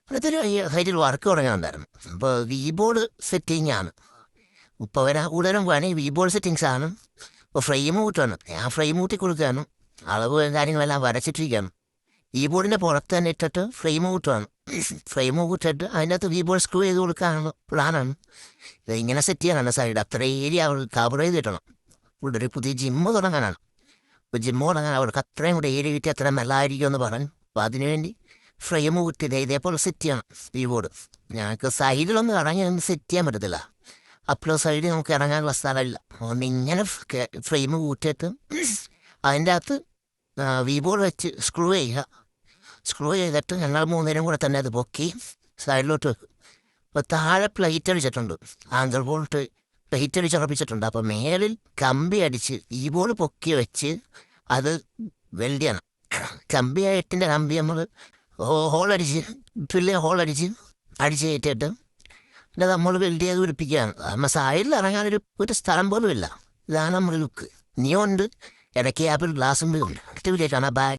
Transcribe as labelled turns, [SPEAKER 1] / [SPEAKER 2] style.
[SPEAKER 1] അടുത്തൊരു സൈറ്റിൽ വർക്ക് തുടങ്ങാനുണ്ടായിരുന്നു. അപ്പോൾ കീബോർഡ് സെറ്റിംഗ് ആണ് ഇപ്പോൾ വരാൻ കൂടുതലും പണി. കീബോർഡ് സെറ്റിങ്സ് ആണ്. ഇപ്പോൾ ഫ്രെയിം കൂട്ടാണ്. ഞാൻ ഫ്രെയിം കൂട്ടി കൊടുക്കുകയാണ്. അളവ് കാര്യങ്ങളെല്ലാം വരച്ചിട്ടിരിക്കുകയാണ്. കീബോർഡിൻ്റെ പുറത്ത് തന്നെ ഇട്ടിട്ട് ഫ്രെയിം കൂട്ടുകയാണ്. ഫ്രെയിം കൂട്ടിട്ട് അതിനകത്ത് കീബോർഡ് സ്ക്രൂ ചെയ്ത് കൊടുക്കാനുള്ള പ്ലാനാണ്. ഇത് ഇങ്ങനെ സെറ്റ് ചെയ്യാനാണ് സൈഡ്. അത്ര ഏരിയ അവൾ കവർ ചെയ്ത് കിട്ടണം. ഇവിടെ ഒരു പുതിയ ജിമ്മ് തുടങ്ങാനാണ്. ഇപ്പോൾ ജിമ്മ് തുടങ്ങാൻ അവർക്ക് അത്രയും കൂടെ ഏരിയ കിട്ടി അത്ര നല്ലതായിരിക്കും എന്ന് പറഞ്ഞു. അപ്പോൾ അതിനുവേണ്ടി ഫ്രെയിം കുത്തിയത് ഇതേപോലെ സെറ്റ് ചെയ്യണം കീബോർഡ്. ഞങ്ങൾക്ക് സൈഡിലൊന്നും ഇറങ്ങി ഒന്നും സെറ്റ് ചെയ്യാൻ പറ്റത്തില്ല. അപ്ലോ സൈഡിൽ നമുക്ക് ഇറങ്ങാനുള്ള സ്ഥലമില്ല. അതുകൊണ്ട് ഇങ്ങനെ ഫ്രെയിം കൂട്ടിയിട്ട് അതിൻ്റെ അകത്ത് കീബോർഡ് വെച്ച് സ്ക്രൂ ചെയ്യുക. സ്ക്രൂ ചെയ്തിട്ട് ഞങ്ങൾ മൂന്നേരും കൂടെ തന്നെ അത് പൊക്കി സൈഡിലോട്ട് വെക്കും. അപ്പോൾ താഴെ പ്ലേറ്റ് അടിച്ചിട്ടുണ്ട്. ആങ്കിൾ ബോൾട്ട് പ്ലേറ്റ് അടിച്ചുറപ്പിച്ചിട്ടുണ്ട്. അപ്പോൾ മേലിൽ കമ്പി അടിച്ച് കീബോർഡ് പൊക്കി വെച്ച് അത് വെൽഡ് ചെയ്യണം. കമ്പി എട്ടിൻ്റെ കമ്പി നമ്മൾ ഹോളടിച്ച് ഹോളടിച്ച് അടിച്ച് കയറ്റിയിട്ട് പിന്നെ നമ്മൾ വെൽഡ് ചെയ്ത് പിടിപ്പിക്കുകയാണ്. നമ്മൾ സൈഡിൽ ഇറങ്ങാനൊരു സ്ഥലം പോലും ഇല്ല. ഇതാണ് നമ്മുടെ ലുക്ക്. ഇനിയും ഉണ്ട്. ഇടയ്ക്ക് ആപ്പിൾ ഗ്ലാസും ഉണ്ട്. അടിപൊളിയായിട്ടാണ്. ബൈ.